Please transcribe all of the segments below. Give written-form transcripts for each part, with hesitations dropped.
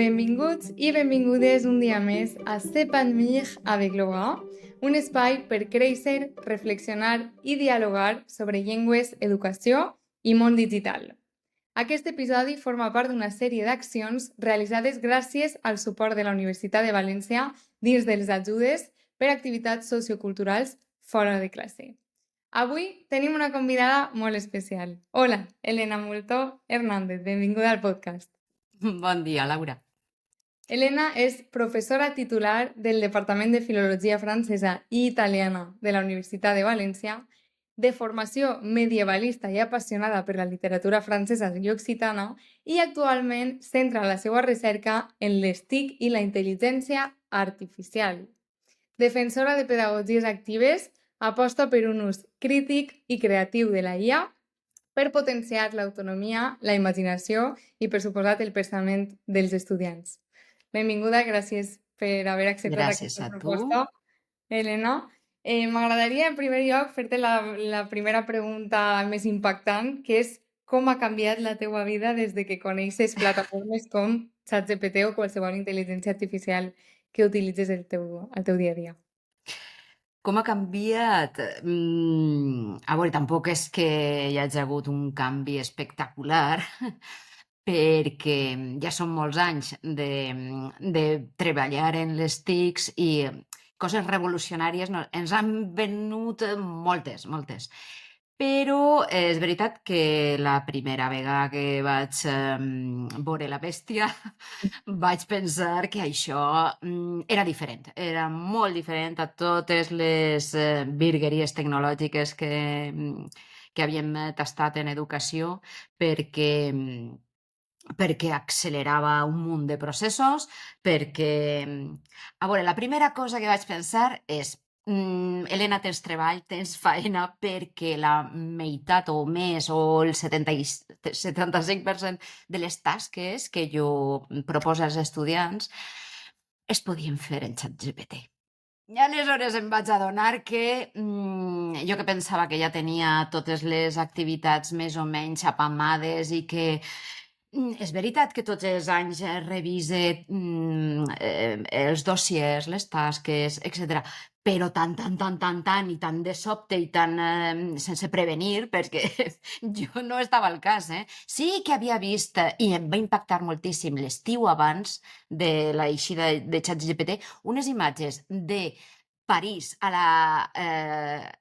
Benvinguts i benvingudes un dia més a S'épanouir avec Laura, un espai per créixer, reflexionar i dialogar sobre llengües, educació i món digital. Aquest episodi forma part d'una sèrie d'accions realitzades gràcies al suport de la Universitat de València dins dels ajudes per activitats socioculturals fora de classe. Avui tenim una convidada molt especial. Hola, Elena Multó Hernández, benvinguda al podcast. Bon dia, Laura. Elena és professora titular del Departament de Filologia Francesa i Italiana de la Universitat de València, de formació medievalista i apassionada per la literatura francesa i occitana, i actualment centra la seva recerca en les TIC i la intel·ligència artificial. Defensora de pedagogies actives, aposta per un ús crític i creatiu de la IA per potenciar l'autonomia, la imaginació i, per suposat, el pensament dels estudiants. Benvinguda, gràcies per haver acceptat Gràcies aquesta a tu. proposta, Elena. M'agradaria, en primer lloc, fer-te la primera pregunta més impactant, que és com ha canviat la teua vida des de que coneixes plataformes com ChatGPT o qualsevol intel·ligència artificial que utilitzes al teu dia a dia. Com ha canviat? A veure, tampoc és que hi hagi hagut un canvi espectacular, perquè ja són molts anys de treballar en les TICs i coses revolucionàries ens han venut moltes, moltes. Però és veritat que la primera vegada que vaig veure la bèstia vaig pensar que això era diferent, era molt diferent a totes les virgueries tecnològiques que havíem tastat en educació, perquè accelerava un munt de processos, perquè... A veure, la primera cosa que vaig pensar és Helena, tens treball, tens feina, perquè la meitat o més, o el 75% de les tasques que jo proposo als estudiants es podien fer en ChatGPT. I aleshores em vaig adonar que jo que pensava que ja tenia totes les activitats més o menys apamades i que és veritat que tots els anys revise els dossiers, les tasques, etc. Però tan i tan de sobte i tan sense prevenir, perquè jo no estava al cas, eh? Sí que havia vist, i em va impactar moltíssim l'estiu abans de l'eixida de ChatGPT, unes imatges de París a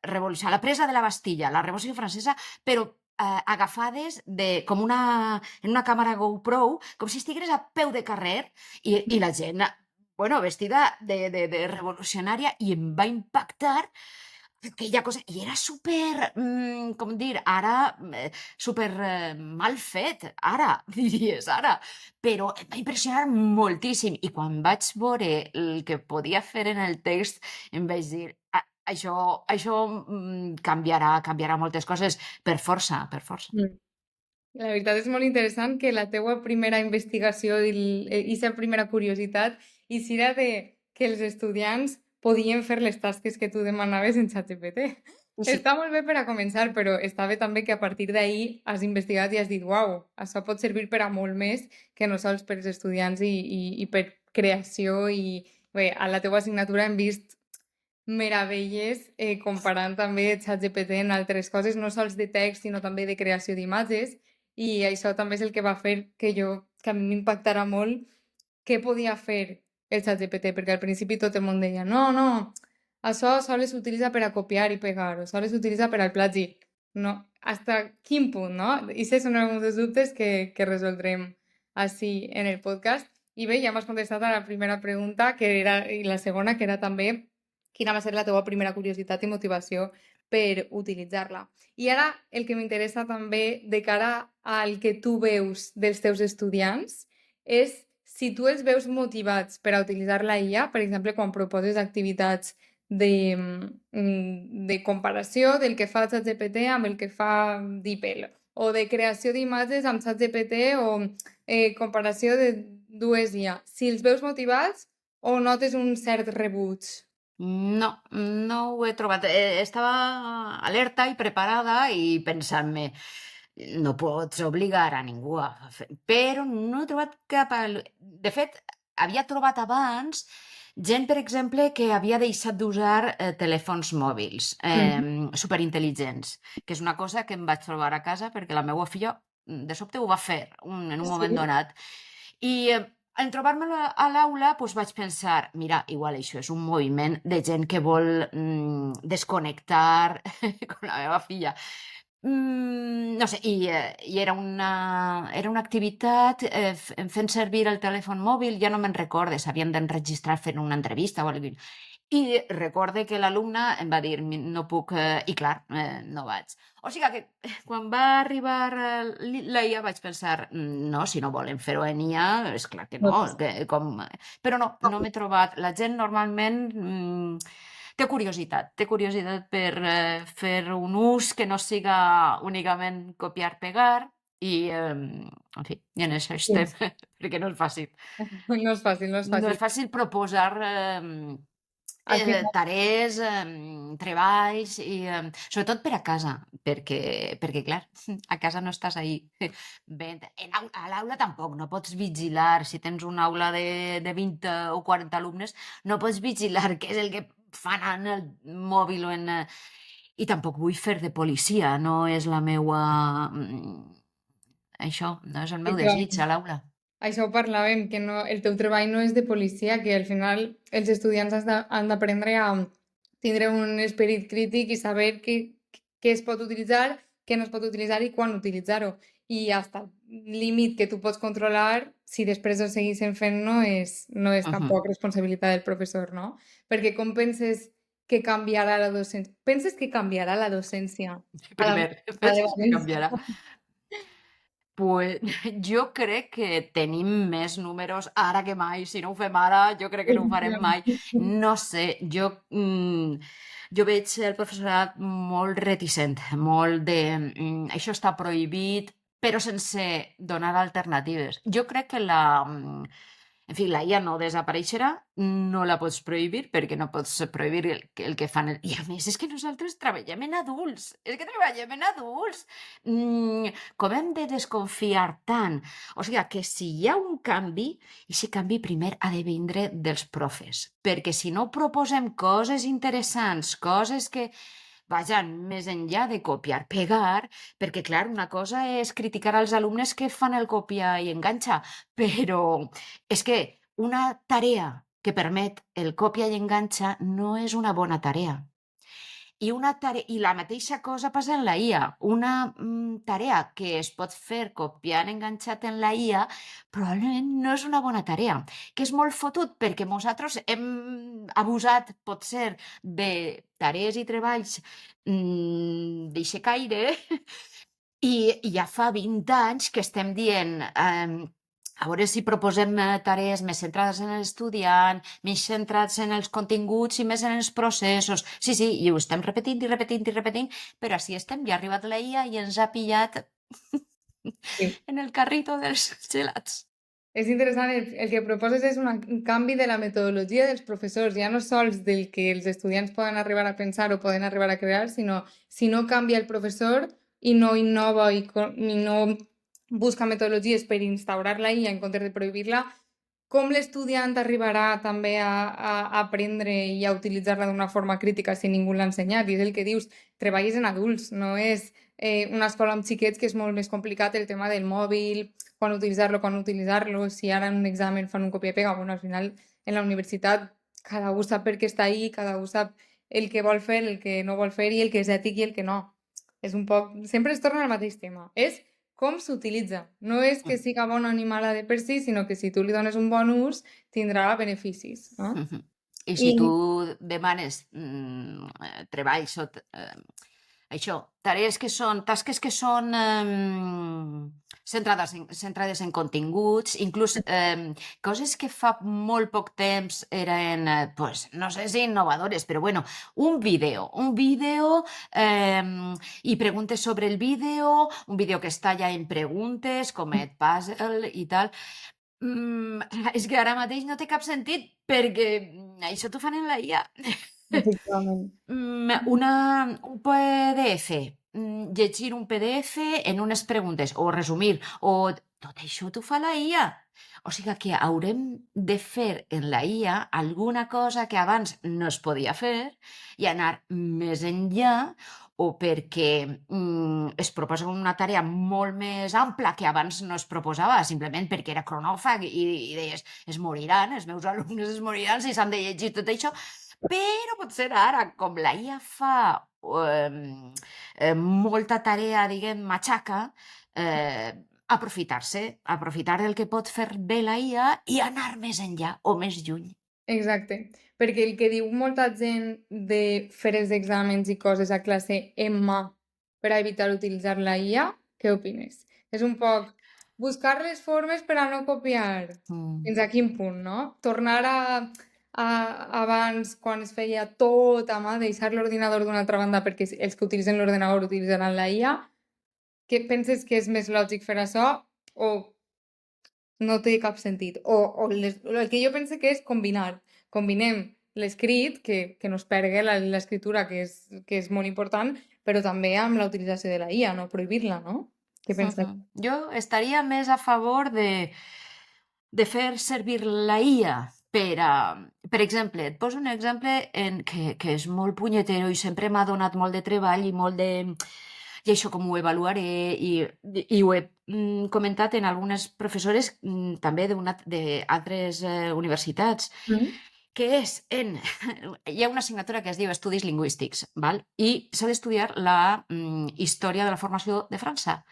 revolució, a la presa de la Bastilla, la Revolució Francesa, però agafades en una càmera GoPro, com si estigués a peu de carrer, i la gent, bueno, vestida de revolucionària, i em va impactar aquella cosa, i era super, com dir, ara, super mal fet, ara, diries, ara, però em va impressionar moltíssim, i quan vaig veure el que podia fer en el text, em vaig dir, això canviarà moltes coses per força, per força. La veritat és molt interessant que la teua primera investigació i la primera curiositat i era de que els estudiants podien fer les tasques que tu demanaves en ChatGPT. Sí. Està molt bé per a començar, però està bé també que a partir d'ahir has investigat i has dit uau, això pot servir per a molt més que no sols per als estudiants i per creació i bé, a la teua assignatura hem vist meravelles comparant també ChatGPT en altres coses, no sols de text, sinó també de creació d'imatges, i això també és el que va fer que a mi m'impactara molt què podia fer el ChatGPT, perquè al principi tot el món deia no, això sols s'utilitza per a copiar i pegar, o sols s'utilitza per al plagi. No, hasta quin punt, no? I aquests són alguns dels dubtes que resoldrem així en el podcast. I bé, ja m'has contestat a la primera pregunta, i la segona, que era també quina va ser la teva primera curiositat i motivació per utilitzar-la. I ara el que m'interessa també de cara al que tu veus dels teus estudiants és si tu els veus motivats per a utilitzar la IA, per exemple, quan proposes activitats de comparació del que fa ChatGPT amb el que fa DeepL, o de creació d'imatges amb ChatGPT o comparació de dues IA. Si els veus motivats o notes un cert rebuig? No, no ho he trobat. Estava alerta i preparada i pensant-me, no pots obligar a ningú a fer, però no he trobat cap de fet, havia trobat abans gent, per exemple, que havia deixat d'usar, telèfons mòbils, Mhm. superintel·ligents, que és una cosa que em vaig trobar a casa perquè la meua filla, de sobte ho va fer en un moment Sí, donat. I, en trobar-me-la a l'aula, doncs vaig pensar: "Mira, igual això és un moviment de gent que vol, desconnectar", com la meva filla. No sé, i era una activitat, fent servir el telèfon mòbil, ja no me'n recorde, s'havien d'enregistrar fent una entrevista o alguna. I recorde que l'alumna em va dir: No puc, i clar, no vaig. O sigui que quan va arribar, la IA vaig pensar: No, si no volen fer-ho en IA, és clar que no no, passa. però no, no m'he trobat. La gent normalment, té curiositat per, fer un ús que no siga únicament copiar-pegar i, en fi, i en això Sí. estem, perquè no és fàcil. No és fàcil, no és No és fàcil. fàcil proposar, Al final, tarees, treballs i, sobretot per a casa, perquè clar, a casa no estàs ahí veient a l'aula tampoc, no pots vigilar. Si tens una aula de 20 o 40 alumnes, no pots vigilar què és el que fan en el mòbil o i tampoc vull fer de policia, no és la meua, això, no és el meu desig efectivament. a l'aula. Això ho parlàvem, que no, el teu treball no és de policia, que al final els estudiants han d'aprendre a tindre un esperit crític i saber què es pot utilitzar, què no es pot utilitzar i quan utilitzar-ho. I hasta el límit que tu pots controlar, si després ho segueixen fent, no és Ujú. tampoc responsabilitat del professor, no? Perquè com penses que canviarà la docència? Penses que canviarà la docència a la, Primer, la de penses que València? canviarà? Pues, jo crec que tenim més números ara que mai. Si no ho fem ara, jo crec que no ho farem mai. No sé, jo veig el professorat molt reticent, molt de, això està prohibit, però sense donar alternatives. Jo crec que en fi, la IA no desapareixerà, no la pots prohibir perquè no pots prohibir el que fan. I a més, és que nosaltres treballem en adults, és que treballem en adults. Com hem de desconfiar tant? O sigui que si hi ha un canvi, i si canvi primer ha de vindre dels profes, perquè si no proposem coses interessants, coses que vajan més enllà de copiar, pegar, perquè clar, una cosa és criticar als alumnes que fan el copia i enganxa, però és que una tarea que permet el copia i enganxa no és una bona tarea. I la mateixa cosa passa en la IA. Una, tarea que es pot fer copiant enganxat en la IA probablement no és una bona tarea, que és molt fotut perquè nosaltres hem abusat, potser, de tarees i treballs, d'eixe caire i ja fa 20 anys que estem dient, a veure si proposem, tarees més centrades en l'estudiant, més centrats en els continguts i més en els processos. Sí, sí, i ho estem repetint i repetint i repetint, però així estem. Ja ha arribat la IA i ens ha pillat Sí. en el carrito dels gelats. És interessant, el que proposes és un canvi de la metodologia dels professors, ja no sols del que els estudiants poden arribar a pensar o poden arribar a crear, sinó si no canvia el professor i no innova i no busca metodologies per instaurar la IA en comptes de prohibir-la, com l'estudiant arribarà també a aprendre i a utilitzar-la d'una forma crítica si ningú l'ha ensenyat? I és el que dius, treballis en adults, no és una escola amb xiquets que és molt més complicat el tema del mòbil, quan utilitzar-lo, si ara en un examen fan un copia i pega, bueno, al final en la universitat cada un sap per què està ahí, cada un sap el que vol fer, el que no vol fer i el que és ètic i el que no. És un poc... Sempre es torna al mateix tema. És com s'utilitza. No és que siga bona ni mala de per si, sinó que si tu li dones un bon ús, tindrà beneficis, no? Mhm. I si I tu demanes, treballs o això, tasques que són, centrades en continguts, inclús, coses que fa molt poc temps eren, pues, no sé si innovadores, però bueno, un vídeo, i preguntes sobre el vídeo, un vídeo que està ja en preguntes, com et puzzle i tal. Mm, és que ara mateix no té cap sentit, perquè, això t'ho fan en la IA. efectivament. Un PDF. llegir un PDF en unes preguntes, o resumir, o tot això t'ho fa la IA. O sigui que haurem de fer en la IA alguna cosa que abans no es podia fer i anar més enllà, o perquè es proposa una tarea molt més ampla que abans no es proposava, simplement perquè era cronòfag i deies, es moriran, els meus alumnes es moriran si s'han de llegir tot això, però potser ara, com la IA fa molta tarea, diguem, matxaca, aprofitar del que pot fer bé la IA i anar més enllà o més lluny. Exacte, perquè el que diu molta gent de fer els exàmens i coses a classe en mà per a evitar utilitzar la IA, què opines? És un poc buscar les formes per a no copiar. Fins a quin punt, no? Tornar a abans, quan es feia tot a mà, deixar l'ordinador d'una altra banda perquè els que utilitzen l'ordenador utilitzaran la IA. Què penses que és més lògic fer això o no té cap sentit? O el que jo penso que és combinar. Combinem l'escrit, que no es perdui l'escriptura, que és molt important, però també amb la utilització de la IA, no prohibir-la, no? Què penses? Jo estaria més a favor de fer servir la IA per exemple, et poso un exemple que és molt punyetero i sempre m'ha donat molt de treball i molt de... I això com ho avaluaré i ho he comentat en algunes professores també d'altres universitats, que és hi ha una assignatura que es diu Estudis Lingüístics, val? I s'ha d'estudiar la història de la formació de França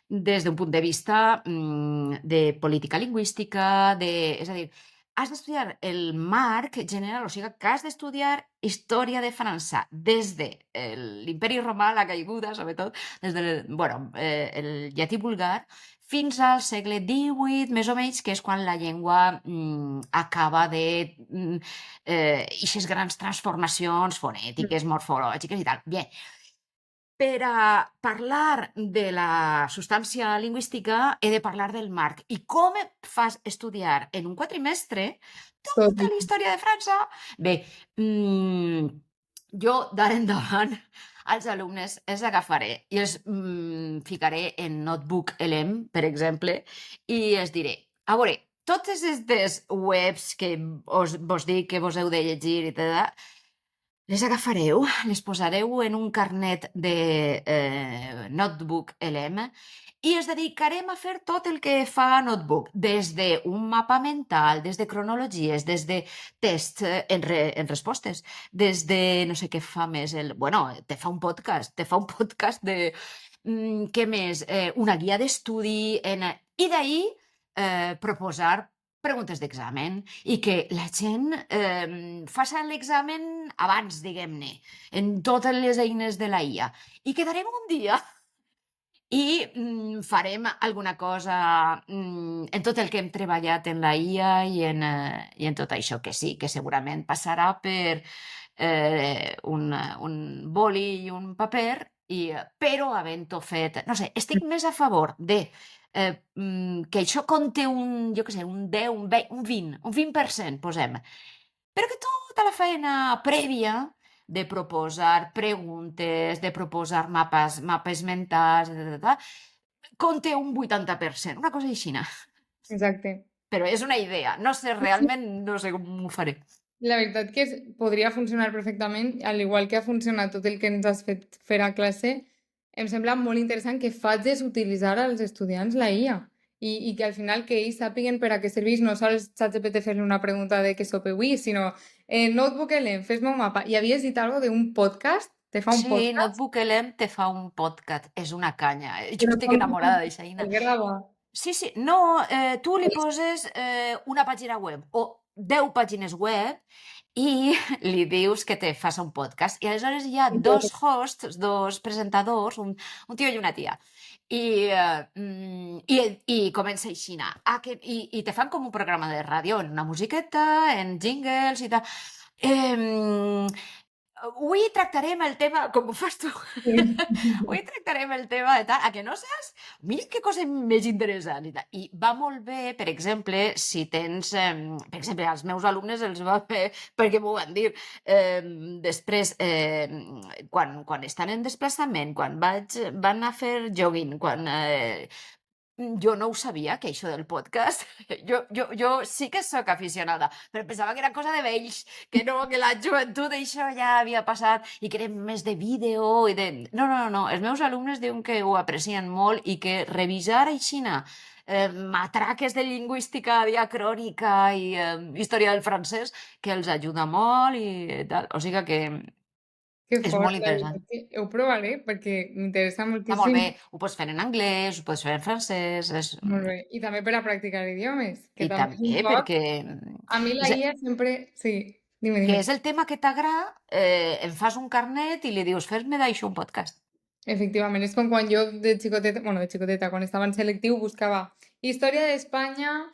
des d'un punt de vista de política lingüística, és a dir, has d'estudiar el marc general, o sigui que has d'estudiar història de França des de l'imperi romà, la caiguda, sobretot, des el llatí vulgar, fins al segle XVIII, més o menys, que és quan la llengua acaba de eixes grans transformacions fonètiques, morfològiques i tal. Bé, per a parlar de la substància lingüística he de parlar del marc. I com fas estudiar en un quadrimestre tota la història de França? Bé, jo d'ara endavant als alumnes els agafaré i els ficaré en Notebook LM, per exemple, i els diré, a veure, totes aquestes webs que vos dic que vos heu de llegir i tal, les agafareu, les posareu en un carnet de Notebook LM i ens dedicarem a fer tot el que fa Notebook, des d'un mapa mental, des de cronologies, des de tests en respostes, des de no sé què fa més. Bueno, te fa un podcast de... què més? Una guia d'estudi i d'ahir proposar preguntes d'examen i que la gent faci l'examen abans, diguem-ne, en totes les eines de la IA. I quedarem un dia i farem alguna cosa en tot el que hem treballat en la IA i en tot això, que sí, que segurament passarà per un boli i un paper, però havent-ho fet... No sé, estic més a favor de que això conté jo què sé, un 10, un 20, un 20%, posem. Però que tota la feina prèvia de proposar preguntes, de proposar mapes mentals, conté un 80%, una cosa així. Exacte. Però és una idea, no sé, realment no sé com ho faré. La veritat que podria funcionar perfectament, al igual que ha funcionat tot el que ens has fet fer a classe, em sembla molt interessant que facis utilitzar als estudiants la IA i que al final que ells sàpiguen per a què serveix no sols ChatGPT fer-li una pregunta de què sopa avui, sinó Notebook LM, fes-me un mapa. I havies dit alguna d'un podcast? Te fa un podcast? Sí, Notebook LM te fa un podcast, és una canya. Jo estic enamorada d'això. El grava. Sí, no, tu li poses una pàgina web o 10 pàgines web i li dius que te fas un podcast. I aleshores hi ha dos hosts, dos presentadors, un tio i una tia. I comença així. I te fan com un programa de ràdio, en una musiqueta, en jingles i tal. avui tractarem el tema, com ho fas tu, Sí. avui tractarem el tema de tal, a que no saps? Mira que cosa més interessant i tal. I va molt bé, per exemple, si tens, per exemple, als meus alumnes els va bé, perquè m'ho van dir, després, quan estan en desplaçament, quan van a fer jogging, quan jo no ho sabia, que això del podcast. Jo sí que sóc aficionada, però pensava que era cosa de vells, que no, que la joventut això ja havia passat i que era més de vídeo i de... No, no, no, no. Els meus alumnes diuen que ho aprecien molt i que revisar aixina matraques de lingüística diacrònica i història del francès que els ajuda molt i tal. O sigui que Que és fort, molt la interessant. veritat que ho provaré perquè m'interessa Està molt bé. moltíssim. Ho pots fer en anglès, ho pots fer en francès, Molt bé. I també per a practicar idiomes, que i també és un també poc... perquè A mi la és, IA sempre... Sí, dime, que dime. és el tema que t'agrada, em fas un carnet i li dius, fes-me d'això un podcast. Efectivament, és com quan jo de xicoteta, bueno, de xicoteta, quan estava en selectiu, buscava Història d'Espanya,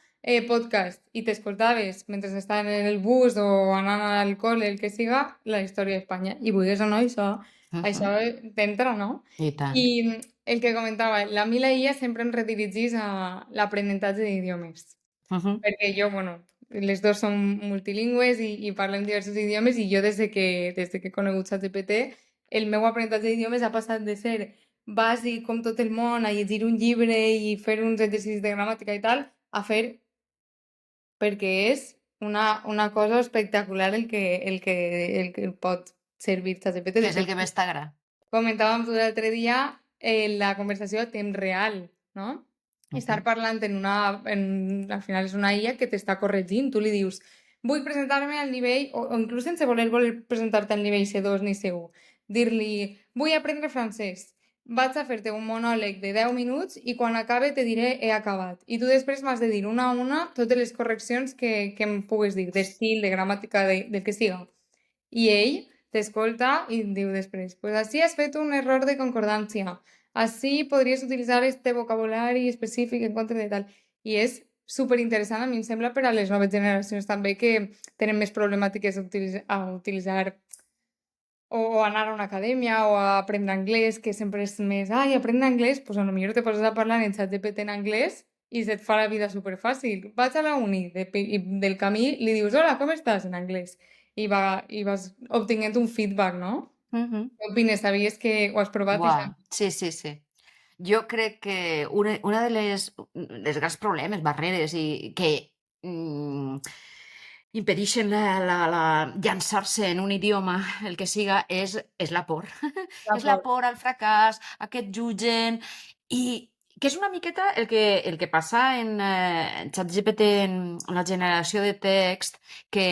podcast, i t'escoltaves mentre estaven en el bus o anant al col·le, el que siga, la història d'Espanya. I vulguis o no, això t'entra, no? I tant. I el que comentava, la mi la IA sempre em redirigís a l'aprenentatge d'idiomes. Perquè jo, bueno, les dos som multilingües i parlem diversos idiomes i jo des de que he conegut ChatGPT, el meu aprenentatge d'idiomes ha passat de ser bàsic com tot el món, a llegir un llibre i fer uns exercicis de gramàtica i tal, a fer perquè és una cosa espectacular el que pot servir ChatGPT. Què De és el fet, que més t'agrada? comentàvem l'altre dia la conversació a temps real, no? Estar parlant al final és una IA que t'està corregint. Tu li dius, vull presentar-me al nivell, o inclús sense voler presentar-te al nivell C2 ni C1. Dir-li, vull aprendre francès. Vaig a fer-te un monòleg de 10 minuts i quan acabe te diré he acabat. I tu després m'has de dir una a una totes les correccions que em pugues dir, d'estil, de gramàtica, del que siga. I ell t'escolta i diu després, pues así has fet un error de concordancia. Así podries utilitzar este vocabulari específic en contra de tal. I és super interessant, a mi em sembla, per a les noves generacions també que tenen més problemàtiques a utilitzar o anar a una acadèmia o a aprendre anglès, que sempre és més, ai, aprendre anglès, doncs potser te poses a parlar en ChatGPT en anglès i se't fa la vida superfàcil. Vaig a la uni i del camí li dius, hola, com estàs en anglès? I vas obtenint un feedback, no? Què opines? Sabies que ho has provat, això? Buah, sí, sí, sí. Jo crec que una de les grans problemes, barreres i que impedeixen llançar-se en un idioma, el que siga, és la por. És la D'acord. por al fracàs, a que et jutgen, i que és una miqueta el que passa en ChatGPT, en la generació de text, que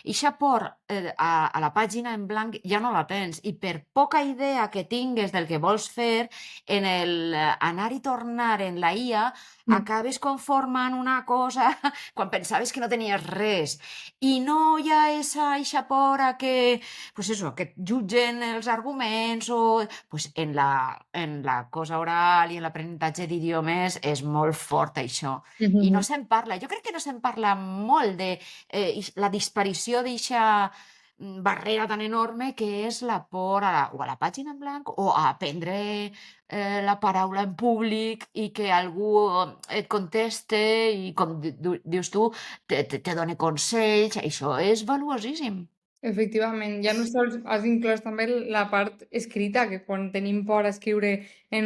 eixa por a la pàgina en blanc ja no la tens, i per poca idea que tingues del que vols fer, en el anar i tornar en la IA, acabes conformant una cosa quan pensaves que no tenies res. I no hi ha eixa por a que, pues eso, que et jutgen els arguments o... Pues en la cosa oral i en l'aprenentatge d'idiomes és molt fort això. I no Mhm. se'n parla. Jo crec que no se'n parla molt de la disparició d'eixa barrera tan enorme que és la por o a la pàgina en blanc o a aprendre la paraula en públic i que algú et conteste i, com dius tu, te doni consells. Això és valuosíssim. Efectivament, ja no sols has inclòs també la part escrita, que quan tenim por a escriure en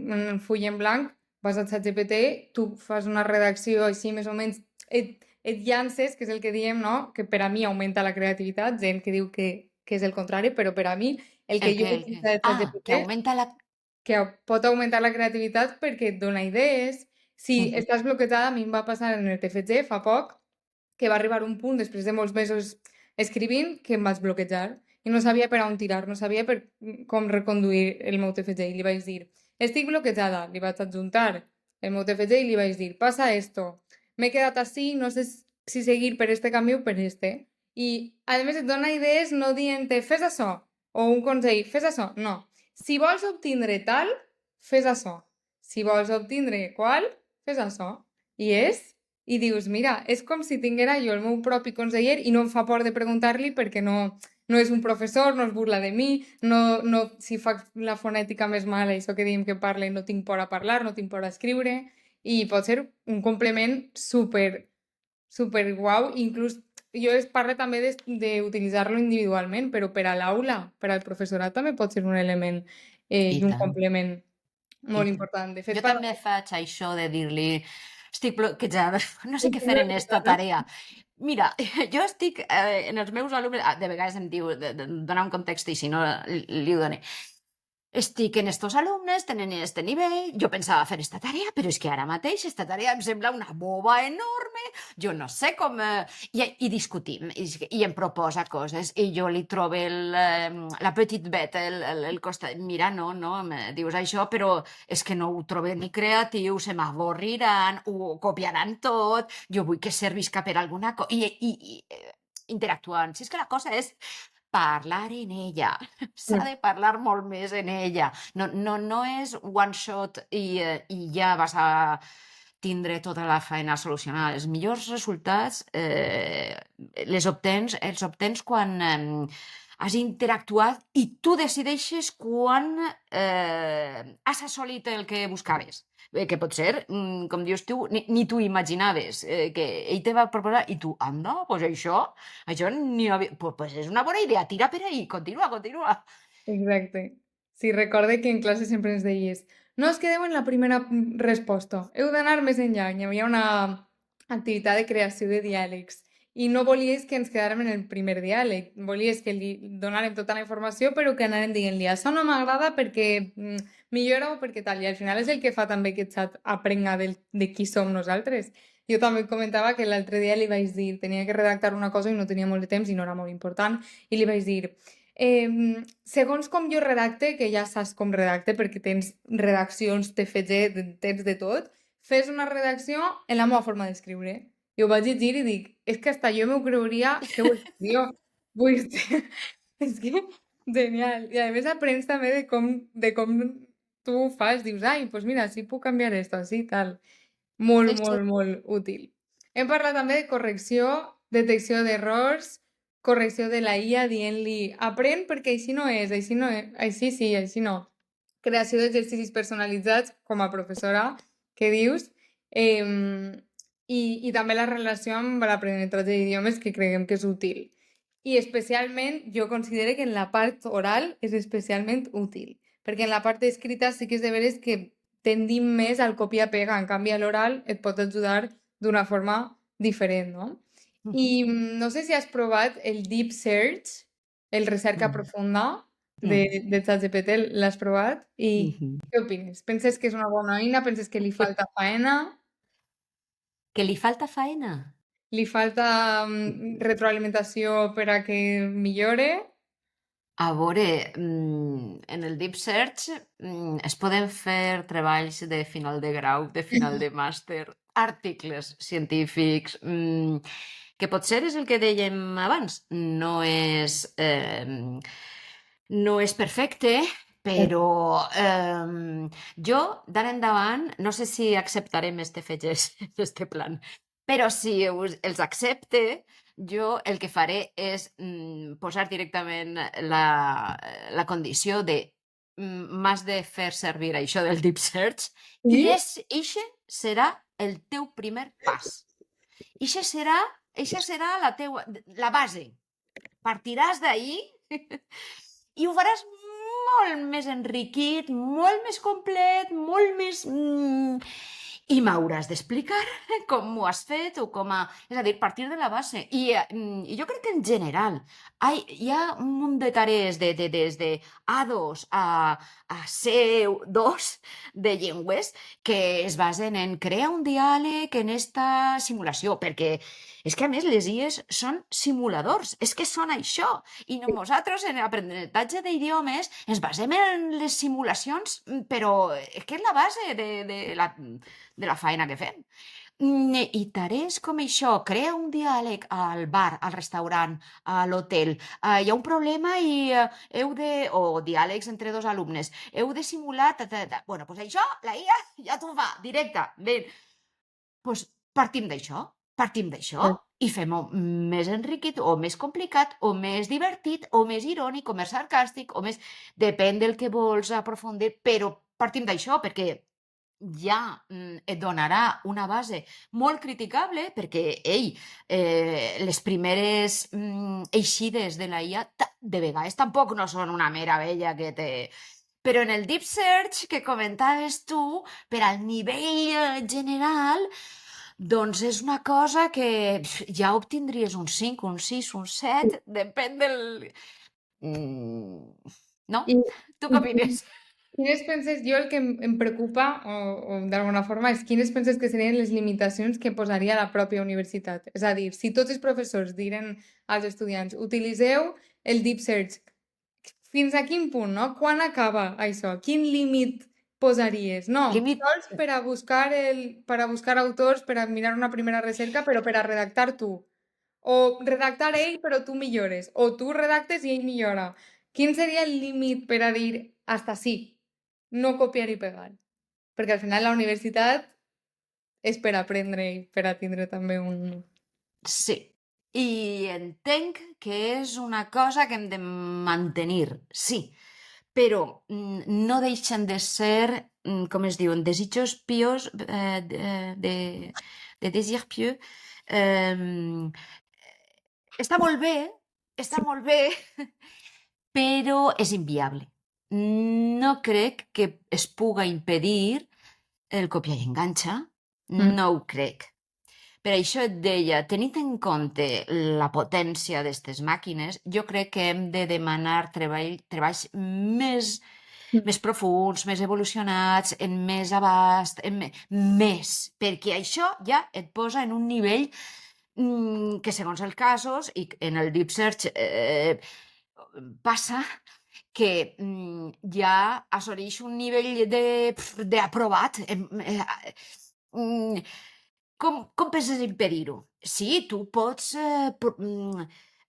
Mhm. un full en blanc, vas a ChatGPT, tu fas una redacció així més o menys, et llances, que és el que diem, no? Que per a mi augmenta la creativitat, gent que diu que és el contrari, però per a mi el que El jo que, he el que... utilitzat de Que ChatGPT augmenta la... que pot augmentar la creativitat perquè et dona idees. Si Mhm. estàs bloquejada, a mi em va passar en el TFG fa poc, que va arribar un punt, després de molts mesos escrivint, que em vaig bloquejar i no sabia per on tirar, no sabia com reconduir el meu TFG i li vaig dir, estic bloquejada, li vaig adjuntar el meu TFG i li vaig dir, passa esto, m'he quedat així, no sé si seguir per este camí o per este. I, a més, et dona idees no dient-te, fes això, o un consell, fes això, no. Si vols obtindre tal, fes això. Si vols obtindre qual, fes això. I és i dius, mira, és com si tinguera jo el meu propi conseller i no em fa por de preguntar-li perquè no, no és un professor, no es burla de mi, si faig la fonètica més mala, això que diem que parle, no tinc por a parlar, no tinc por a escriure, i pot ser un complement super, super guau. Inclús jo parlo també d'utilitzar-lo individualment, però per a l'aula, per al professorat també pot ser un element I i un tant, complement i molt tant. important. De fet, Jo també faig això de dir-li: "Estic bloquejada, no sé què fer en esta tarea". Mira, jo estic, en els meus alumnes de vegades em diu de donar un context i si no li ho done. Estic en estos alumnes, tenen este nivell, jo pensava fer esta tarea, però és que ara mateix esta tarea em sembla una boba enorme, jo no sé com... I discutim, i em proposa coses, i jo li trobo la petite bête, el costat, mira, no, me dius això, però és que no ho trobo ni creatiu, se m'avorriran, ho copiaran tot, jo vull que servisca per alguna cosa, interactuant. Si és que la cosa és parlar en ella. S'ha de parlar molt més en ella. No és one shot i ja vas a tindre tota la feina solucionada. Els millors resultats els obtens quan has interactuat i tu decideixes quan has assolit el que buscaves. Que pot ser, com dius tu, ni tu imaginaves que ell te va proposar i tu, anda, doncs això ni havia... Pues és una bona idea, tira per ahí, continua, continua. Exacte. Sí, recorde que en classe sempre ens deies no us quedeu en la primera resposta, heu d'anar més enllà. Hi havia una activitat de creació de diàlegs i no volies que ens quedàrem en el primer diàleg, volies que li donàrem tota la informació però que anàrem dient-li això no m'agrada perquè millora o perquè tal, i al final és el que fa també que el xat aprenga de qui som nosaltres. Jo també comentava que l'altre dia li vaig dir, tenia que redactar una cosa i no tenia molt de temps i no era molt important, i li vaig dir, segons com jo redacte, que ja saps com redacte perquè tens redaccions, TFG, tens de tot, fes una redacció en la meva forma d'escriure. I ho vaig llegir i dic, és que hasta jo m'ho creuria que ho escriu. Vull dir, és que genial. I a més aprens també de com tu ho fas. Dius, ai, doncs mira, sí puc canviar esto, així, tal. Molt, Sí, sí. molt, molt útil. Hem parlat també de correcció, detecció d'errors, correcció de la IA dient-li aprèn perquè així no és, així no és, així sí, així no. Creació d'exercicis personalitzats com a professora, que dius, i també la relació amb l'aprenentatge d'idiomes que creiem que és útil. I especialment jo considero que en la part oral és especialment útil, perquè en la part escrita sí que és de veres que tendim més al copia-pega, en canvi a l'oral et pot ajudar d'una forma diferent, no? I no sé si has provat el Deep Search, el recerca Mm, profunda mm, de ChatGPT, l'has provat? I mhm. què opines? Penses que és una bona eina? Penses que li falta faena? Que li falta faena? Li falta retroalimentació per a que millore? A veure, en el Deep Search es poden fer treballs de final de grau, de final de màster, articles científics, que potser és el que dèiem abans, no és perfecte, però jo, d'ara endavant, no sé si acceptarem este FGS, este plan, però si els accepte, jo el que faré és posar directament la condició de m'has de fer servir això del Deep Search i Sí? eixe serà el teu primer pas. Eixa serà la base. Partiràs d'ahí i ho faràs molt més enriquit, molt més complet, molt més... I m'hauràs d'explicar com ho has fet o com a... És a dir, partir de la base. I jo crec que en general hi ha un munt de tarees des de A2 a C2 de llengües que es basen en crear un diàleg en esta simulació, perquè és que a més les IES són simuladors, és que són això. I nosaltres en l'aprenentatge d'idiomes ens basem en les simulacions, però és que és la base de la feina que fem. I tarees com això, crea un diàleg al bar, al restaurant, a l'hotel, hi ha un problema i heu de... o diàlegs entre dos alumnes, heu de simular... Bueno, doncs això, la IA ja t'ho fa, directe, bé. Doncs partim d'això, partim d'això. i fem-ho més enriquit o més complicat o més divertit o més irònic o més sarcàstic o més... Depèn del que vols aprofundir, però partim d'això perquè ja et donarà una base molt criticable perquè, les primeres eixides de la IA de vegades tampoc no són una meravella que te... Però en el Deep Search que comentaves tu, per al nivell general, doncs és una cosa que ja obtindries un 5, un 6, un 7, depèn del... No? I, Tu i què opines? quines penses, jo el que em preocupa, o d'alguna forma, és quines penses que serien les limitacions que posaria la pròpia universitat? És a dir, si tots els professors diren als estudiants utilitzeu el Deep Search, fins a quin punt, no? Quan acaba això? Quin límit posaries? No, Límit... sols per a buscar autors, per a mirar una primera recerca, però per a redactar tu. O redactar ell, però tu millores. O tu redactes i ell millora. Quin seria el límit per a dir hasta sí? No copiar i pegar. Perquè al final la universitat és per aprendre i per a tindre també un... Sí. I entenc que és una cosa que hem de mantenir, sí, però no deixen de ser, com es diuen, desitjos pios, de désir pieux. Eh, està Sí. molt bé, però és inviable. No crec que es puga impedir el copia i enganxa, Mm. no ho crec. Per això et deia, tenint en compte la potència d'aquestes màquines, jo crec que hem de demanar treballs més profuns, més evolucionats, en més abast, més, perquè això ja et posa en un nivell que segons els casos, i en el Deep Search passa que ja assoleix un nivell d'aprovat. Mm, com penses impedir-ho? Sí, tu pots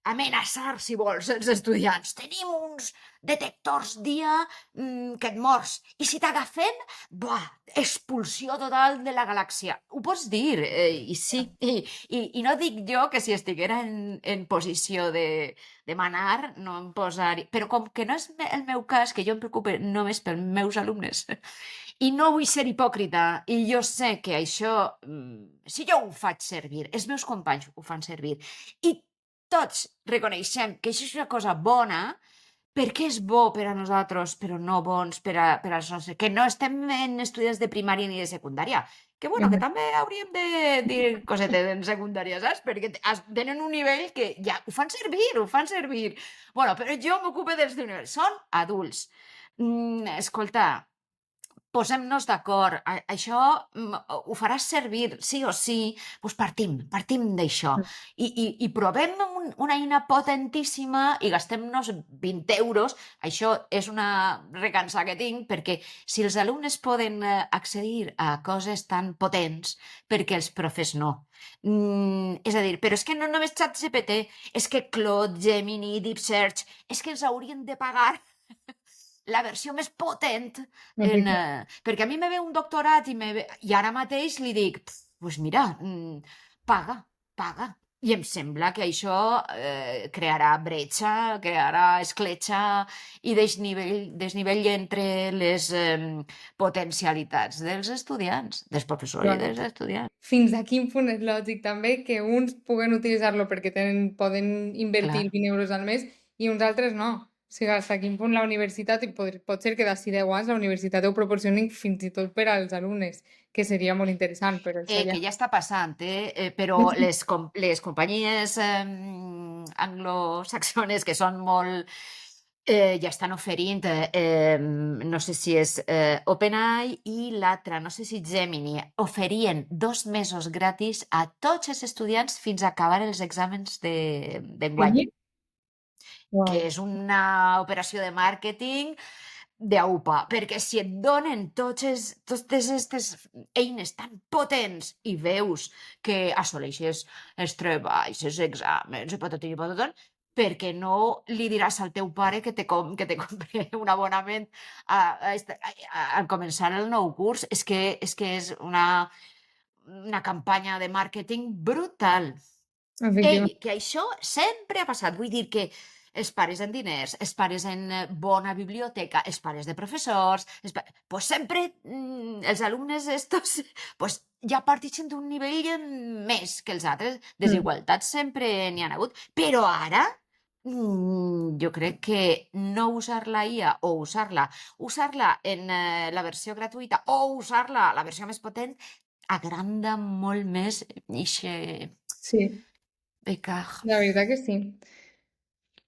amenaçar, si vols, els estudiants. Tenim uns detectors dia que et mors. I si t'agafem, buah, expulsió total de la galàxia. Ho pots dir, i sí. I no dic jo que si estiguera en posició de manar, no em posaria... Però com que no és el meu cas, que jo em preocupe només pels meus alumnes, i no vull ser hipòcrita, i jo sé que això, si jo ho faig servir, els meus companys ho fan servir, i tots reconeixem que això és una cosa bona, perquè és bo per a nosaltres, però no bons per als nostres... Que no estem en estudiants de primària ni de secundària. Que bueno, que Mhm. també hauríem de dir cosetes en secundària, saps? Perquè tenen un nivell que ja ho fan servir, ho fan servir. Bueno, però jo m'ocupo dels de nivell. Són adults. Escolta, posem-nos d'acord, això ho faràs servir, sí o sí, doncs partim d'això. I provem una eina potentíssima i gastem-nos 20 euros. Això és una recança que tinc, perquè si els alumnes poden accedir a coses tan potents, perquè els profes no. És a dir, però és que no només ChatGPT, és que Claude, Gemini, Deep Search, és que ens haurien de pagar la versió més potent, perquè a mi me ve un doctorat i ara mateix li dic, pues mira, paga. I em sembla que això crearà bretxa, crearà escletxa i desnivell entre les potencialitats dels estudiants, dels professors i Clar. dels estudiants. Fins a quin punt és lògic també que uns puguen utilitzar-lo perquè poden invertir Clar. 20 euros al mes i uns altres no. O sigui, fins a quin punt la universitat, i pot ser que d'ací 10 anys la universitat ho proporcioni fins i tot per als alumnes, que seria molt interessant, però això ja... Que ja està passant, però les companyies anglosaxones que són molt... ja estan oferint, no sé si és OpenAI i l'altra, no sé si Gemini, oferien 2 mesos gratis a tots els estudiants fins a acabar els exàmens d'enguany, Sí? que Wow. és una operació de màrqueting d'aupa, perquè si et donen totes aquestes eines tan potents i veus que assoleixes els treballs, els exàmens, i patatín i pataton, perquè no li diràs al teu pare que te compre un abonament al començar el nou curs? És que és una campanya de màrqueting brutal. efectivament. Que això sempre ha passat. Vull dir que els pares en diners, els pares en bona biblioteca, els pares de professors, pues sempre els alumnes estos pues, ja partixen d'un nivell més que els altres. Mm. Desigualtats sempre n'hi ha hagut, però ara jo crec que no usar la IA o usar-la en la versió gratuïta o usar-la la versió més potent, agranda molt més eixe Sí, pecar. la veritat que sí.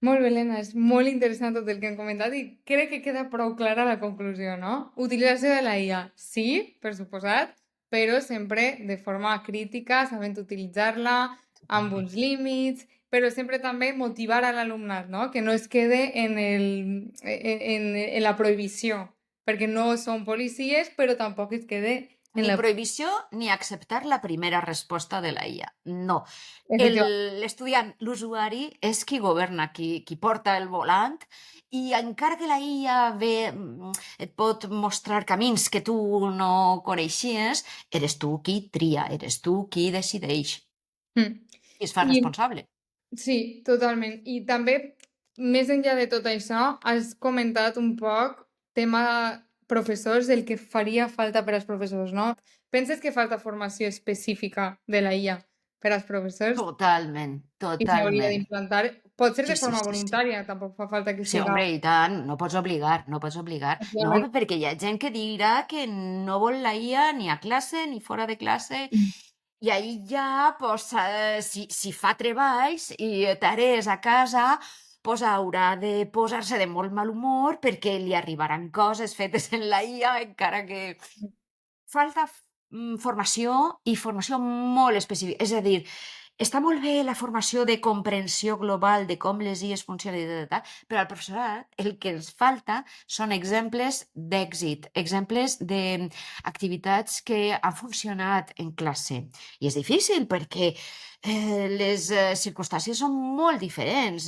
Molt bé, Helena, és molt interessant tot el que hem comentat i crec que queda prou clara la conclusió, no? Utilització de la IA, sí, per suposat, però sempre de forma crítica, sabent utilitzar-la, amb uns límits, però sempre també motivar a l'alumnat, no? Que no es quede en la prohibició, perquè no són policies, però tampoc es quede en Ni la... prohibició ni acceptar la primera resposta de la IA. No. Efectivament. L'estudiant, l'usuari, és qui governa, qui porta el volant, i encara que la IA et pot mostrar camins que tu no coneixies, eres tu qui tria, eres tu qui decideix Mm. i es fa I responsable. sí, totalment. I també, més enllà de tot això, has comentat un poc tema professors, el que faria falta per als professors, no? Penses que falta formació específica de la IA per als professors Totalment, i s'hauria totalment. d'implantar? Pot ser Sí, de sí, forma sí, sí. voluntària, tampoc fa falta que Sí, siga... hombre, i tant, no pots obligar, no pots obligar. No, Efectivament. perquè hi ha gent que dirà que no vol la IA ni a classe ni fora de classe, i ahí ja, pues, si fa treballs i tarees a casa, pues haurà de posar-se de molt mal humor perquè li arribaran coses fetes en la IA, encara que falta formació i formació molt específica. És a dir, està molt bé la formació de comprensió global de com les IES funcionen, però al professorat el que ens falta són exemples d'èxit, exemples d'activitats que han funcionat en classe. I és difícil perquè les circumstàncies són molt diferents,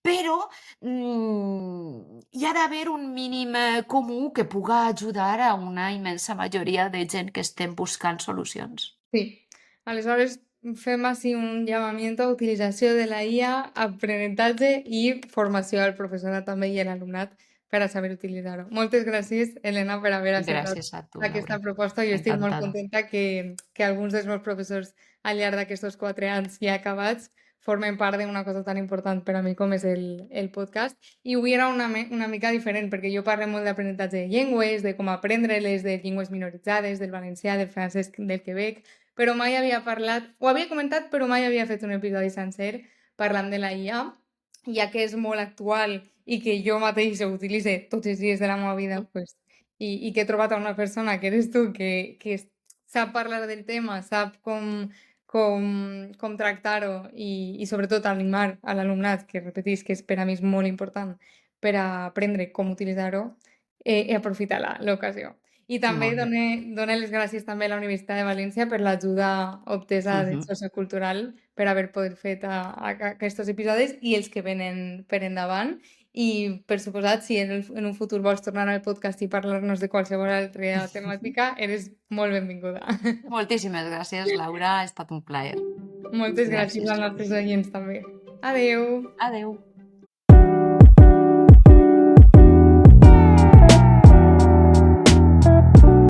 però hi ha d'haver un mínim comú que puga ajudar a una immensa majoria de gent que estem buscant solucions. Sí. Aleshores, fem així un llamamiento a utilització de la IA, aprenentatge i formació al professorat també i a l'alumnat per a saber utilitzar-ho. Moltes gràcies, Helena, per haver acceptat Gràcies a tu, aquesta Laura. proposta. Jo estic molt Encantada. contenta que alguns dels meus professors al llarg d'aquests 4 anys ja acabats formen part d'una cosa tan important per a mi com és el podcast. I avui era una mica diferent, perquè jo parlo molt d'aprenentatge de llengües, de com aprendre-les, de llengües minoritzades, del valencià, del francès, del Quebec, però mai havia parlat, ho havia comentat, però mai havia fet un episodi sencer parlant de la IA, ja que és molt actual i que jo mateixa ho utilitzo tots els dies de la meva vida, pues, i que he trobat a una persona que eres tu, que sap parlar del tema, sap com tractar-ho i sobretot animar a l'alumnat, que repetís que és per a mi és molt important per a aprendre com utilitzar-ho, i aprofitar l'ocasió. I també Molt bé. dono les gràcies també a la Universitat de València per l'ajuda obtesa de sociocultural per haver pogut fer aquests episodis i els que venen per endavant. I, per suposat, si en un futur vols tornar al podcast i parlar-nos de qualsevol altra temàtica, eres molt benvinguda. Moltíssimes gràcies, Laura. Ha estat un plaer. Moltes gràcies Gràcies. als nostres oients també. Adeu! Adeu.